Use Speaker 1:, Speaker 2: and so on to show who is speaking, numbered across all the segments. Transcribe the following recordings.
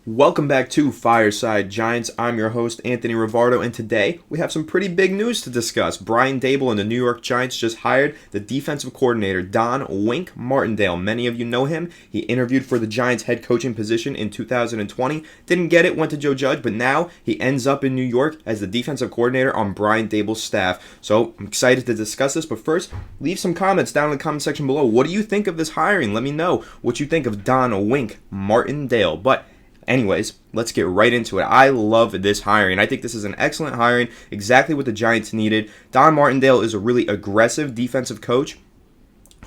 Speaker 1: Welcome back to Fireside Giants. I'm your host, Anthony Rivardo, and today we have some pretty big news to discuss. Brian Daboll and the New York Giants just hired the defensive coordinator, Don Wink Martindale. Many of you know him. He interviewed for the Giants head coaching position in 2020. Didn't get it, went to Joe Judge, but now he ends up in New York as the defensive coordinator on Brian Daboll's staff. So I'm excited to discuss this, but first, leave some comments down in the comment section below. What do you think of this hiring? Let me know what you think of Don Wink Martindale. But anyways, let's get right into it. I love this hiring. I think this is an excellent hiring, exactly what the Giants needed. Don Martindale is a really aggressive defensive coach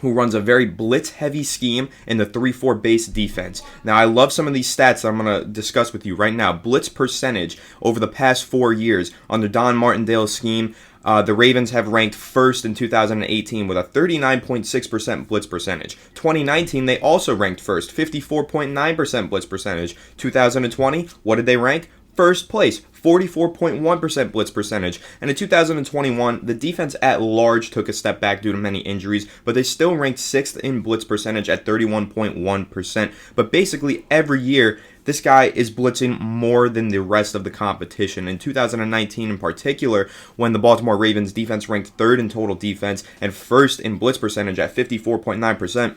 Speaker 1: who runs a very blitz-heavy scheme in the 3-4 base defense. Now, I love some of these stats that I'm going to discuss with you right now. Blitz percentage over the past 4 years under Don Martindale's scheme. The Ravens have ranked first in 2018 with a 39.6% blitz percentage. 2019, they also ranked first, 54.9% blitz percentage. 2020, what did they rank? First place, 44.1% blitz percentage. And in 2021, the defense at large took a step back due to many injuries, but they still ranked 6th in blitz percentage at 31.1%. But basically, every year, this guy is blitzing more than the rest of the competition. In 2019 in particular, when the Baltimore Ravens defense ranked 3rd in total defense and 1st in blitz percentage at 54.9%,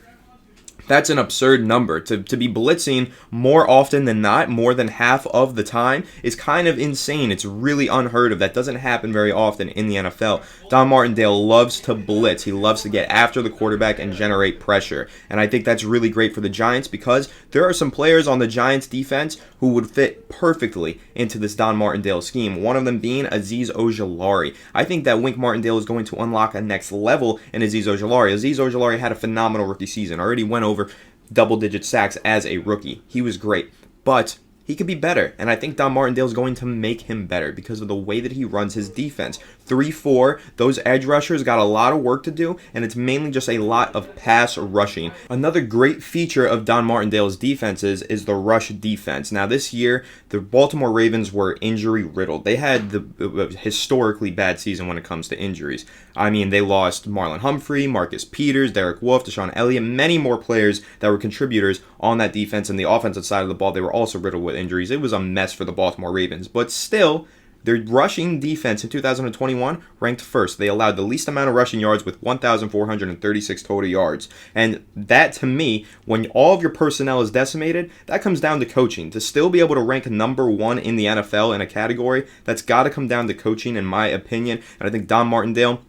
Speaker 1: that's an absurd number. To be blitzing more often than not, more than half of the time, is kind of insane. It's really unheard of. That doesn't happen very often in the NFL. Don Martindale loves to blitz. He loves to get after the quarterback and generate pressure. And I think that's really great for the Giants because there are some players on the Giants defense who would fit perfectly into this Don Martindale scheme. One of them being Azeez Ojulari. I think that Wink Martindale is going to unlock a next level in Azeez Ojulari. Azeez Ojulari had a phenomenal rookie season. Already went over double-digit sacks as a rookie. He was great, but he could be better, and I think Don Martindale is going to make him better because of the way that he runs his defense. 3-4, those edge rushers got a lot of work to do, and it's mainly just a lot of pass rushing. Another great feature of Don Martindale's defenses is the rush defense. Now, this year, the Baltimore Ravens were injury-riddled. They had the historically bad season when it comes to injuries. I mean, they lost Marlon Humphrey, Marcus Peters, Derek Wolfe, Deshaun Elliott, many more players that were contributors on that defense, and the offensive side of the ball, they were also riddled with injuries. It was a mess for the Baltimore Ravens, but still, their rushing defense in 2021 ranked first. They allowed the least amount of rushing yards with 1,436 total yards. And that, to me, when all of your personnel is decimated, that comes down to coaching. To still be able to rank number 1 in the NFL in a category, that's got to come down to coaching, in my opinion. And I think Don Martindale,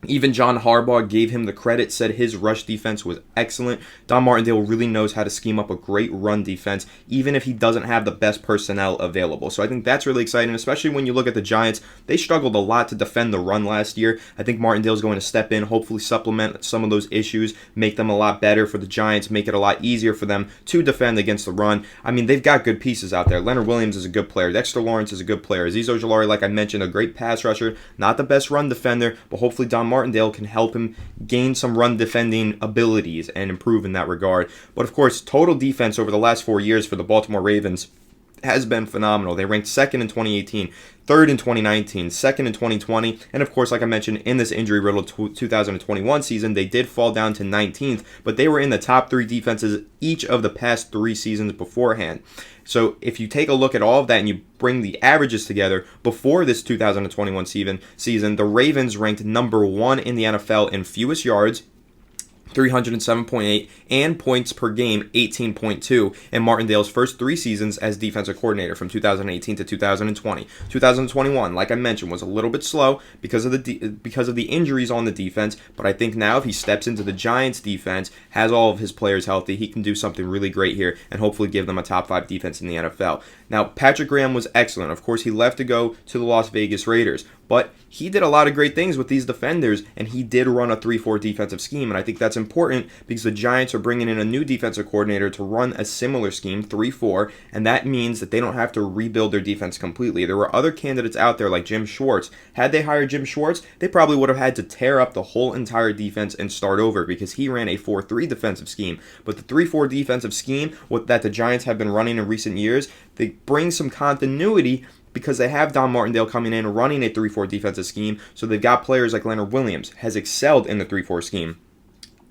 Speaker 1: even John Harbaugh gave him the credit, said his rush defense was excellent. Don Martindale really knows how to scheme up a great run defense, even if he doesn't have the best personnel available. So I think that's really exciting, especially when you look at the Giants. They struggled a lot to defend the run last year. I think Martindale's going to step in, hopefully supplement some of those issues, make them a lot better for the Giants, make it a lot easier for them to defend against the run. I mean, they've got good pieces out there. Leonard Williams is a good player. Dexter Lawrence is a good player. Azeez Ojulari, like I mentioned, a great pass rusher. Not the best run defender, but hopefully Don Martindale can help him gain some run defending abilities and improve in that regard. But of course, total defense over the last 4 years for the Baltimore Ravens has been phenomenal. They ranked 2nd in 2018, 3rd in 2019, 2nd in 2020, and of course, like I mentioned, in this injury-riddled 2021 season, they did fall down to 19th, but they were in the top 3 defenses each of the past 3 seasons beforehand. So if you take a look at all of that and you bring the averages together, before this 2021 season, the Ravens ranked number 1 in the NFL in fewest yards, 307.8, and points per game, 18.2, in Martindale's first 3 seasons as defensive coordinator from 2018 to 2020. 2021, like I mentioned, was a little bit slow because of the injuries on the defense, but I think now if he steps into the Giants defense, has all of his players healthy, he can do something really great here and hopefully give them a top 5 defense in the NFL. Now, Patrick Graham was excellent. Of course, he left to go to the Las Vegas Raiders, but he did a lot of great things with these defenders, and he did run a 3-4 defensive scheme, and I think that's important because the Giants are bringing in a new defensive coordinator to run a similar scheme, 3-4, and that means that they don't have to rebuild their defense completely. There were other candidates out there like Jim Schwartz. Had they hired Jim Schwartz, they probably would have had to tear up the whole entire defense and start over because he ran a 4-3 defensive scheme. But the 3-4 defensive scheme that the Giants have been running in recent years, they bring some continuity because they have Don Martindale coming in running a 3-4 defensive scheme, so they've got players like Leonard Williams has excelled in the 3-4 scheme.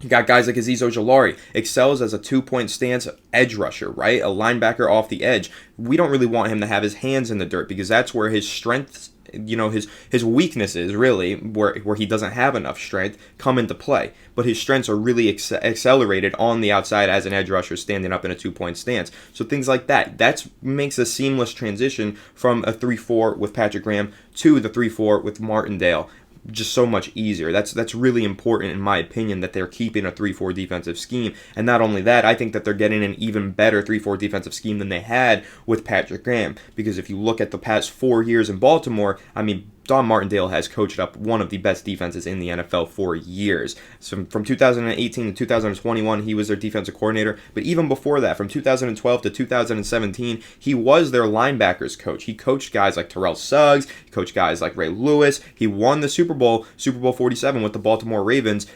Speaker 1: You got guys like Azeez Ojulari, excels as a two-point stance edge rusher, right? A linebacker off the edge. We don't really want him to have his hands in the dirt because that's where his strengths, his weaknesses really, where he doesn't have enough strength, come into play. But his strengths are really accelerated on the outside as an edge rusher standing up in a two-point stance. So things like that makes a seamless transition from a 3-4 with Patrick Graham to the 3-4 with Martindale just so much easier. That's really important in my opinion, that they're keeping a 3-4 defensive scheme. And not only that, I think that they're getting an even better 3-4 defensive scheme than they had with Patrick Graham. Because if you look at the past 4 years in Baltimore, I mean, Don Martindale has coached up one of the best defenses in the NFL for years. So from 2018 to 2021, he was their defensive coordinator. But even before that, from 2012 to 2017, he was their linebackers coach. He coached guys like Terrell Suggs. He coached guys like Ray Lewis. He won the Super Bowl 47 with the Baltimore Ravens.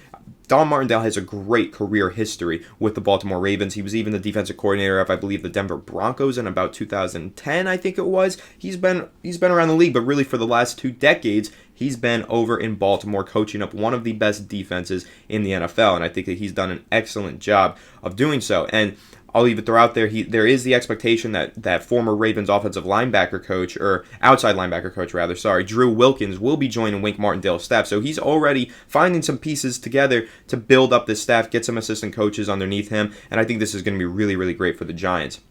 Speaker 1: Don Martindale has a great career history with the Baltimore Ravens. He was even the defensive coordinator of, I believe, the Denver Broncos in about 2010, I think it was. He's been around the league, but really for the last 2 decades, he's been over in Baltimore coaching up one of the best defenses in the NFL, and I think that he's done an excellent job of doing so. And I'll even throw out there, there is the expectation that former Ravens offensive linebacker coach, or outside linebacker coach rather, Drew Wilkins will be joining Wink Martindale's staff. So he's already finding some pieces together to build up this staff, get some assistant coaches underneath him, and I think this is going to be really, really great for the Giants.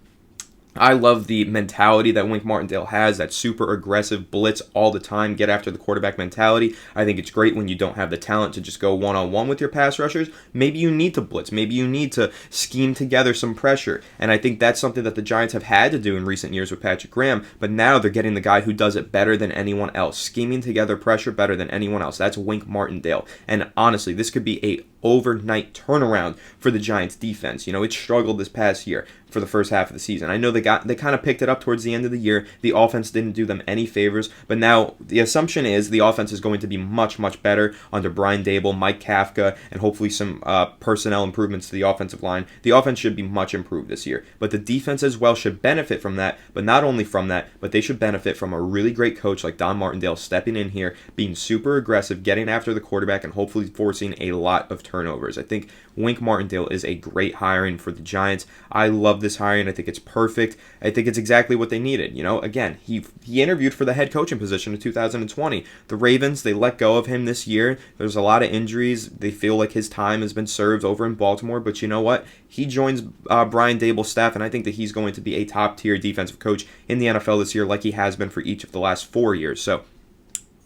Speaker 1: I love the mentality that Wink Martindale has, that super aggressive blitz all the time, get after the quarterback mentality. I think it's great when you don't have the talent to just go one-on-one with your pass rushers. Maybe you need to blitz. Maybe you need to scheme together some pressure. And I think that's something that the Giants have had to do in recent years with Patrick Graham, but now they're getting the guy who does it better than anyone else, scheming together pressure better than anyone else. That's Wink Martindale. And honestly, this could be a overnight turnaround for the Giants defense. It struggled this past year for the first half of the season. I know they kind of picked it up towards the end of the year. The offense didn't do them any favors, but now the assumption is the offense is going to be much, much better under Brian Daboll, Mike Kafka, and hopefully some personnel improvements to the offensive line. The offense should be much improved this year, but the defense as well should benefit from that, but not only from that, but they should benefit from a really great coach like Don Martindale stepping in here, being super aggressive, getting after the quarterback, and hopefully forcing a lot of turnovers. I think Wink Martindale is a great hiring for the Giants. I love this hiring. I think it's perfect. I think it's exactly what they needed. Again, he interviewed for the head coaching position in 2020. The Ravens, they let go of him this year. There's a lot of injuries. They feel like his time has been served over in Baltimore, but you know what? He joins Brian Daboll's staff, and I think that he's going to be a top-tier defensive coach in the NFL this year like he has been for each of the last 4 years. So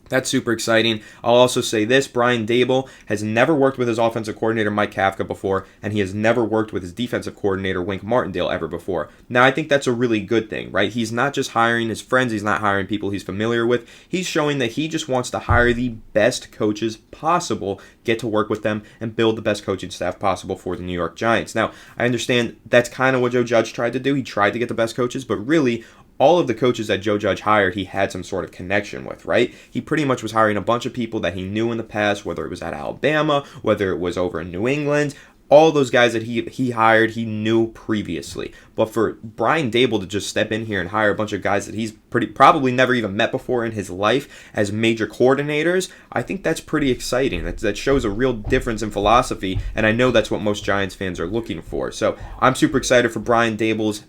Speaker 1: that's super exciting. I'll also say this, Brian Daboll has never worked with his offensive coordinator Mike Kafka before, and he has never worked with his defensive coordinator Wink Martindale ever before. Now, I think that's a really good thing, right? He's not just hiring his friends, he's not hiring people he's familiar with. He's showing that he just wants to hire the best coaches possible, get to work with them, and build the best coaching staff possible for the New York Giants. Now, I understand that's kind of what Joe Judge tried to do. He tried to get the best coaches, but really, all of the coaches that Joe Judge hired, he had some sort of connection with, right? He pretty much was hiring a bunch of people that he knew in the past, whether it was at Alabama, whether it was over in New England. All those guys that he hired, he knew previously. But for Brian Daboll to just step in here and hire a bunch of guys that he's probably never even met before in his life as major coordinators, I think that's pretty exciting. That shows a real difference in philosophy, and I know that's what most Giants fans are looking for. So I'm super excited for Brian Daboll's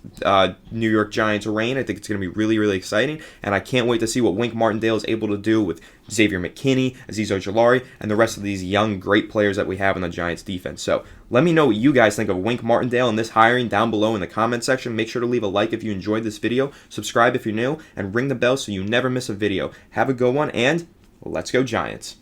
Speaker 1: New York Giants reign. I think it's going to be really, really exciting, and I can't wait to see what Wink Martindale is able to do with Xavier McKinney, Azeez Ojulari, and the rest of these young, great players that we have in the Giants defense. So let me know what you guys think of Wink Martindale and this hiring down below in the comment section. Make sure to leave a like if you enjoyed this video, subscribe if you're new, and ring the bell so you never miss a video. Have a good one, and let's go Giants.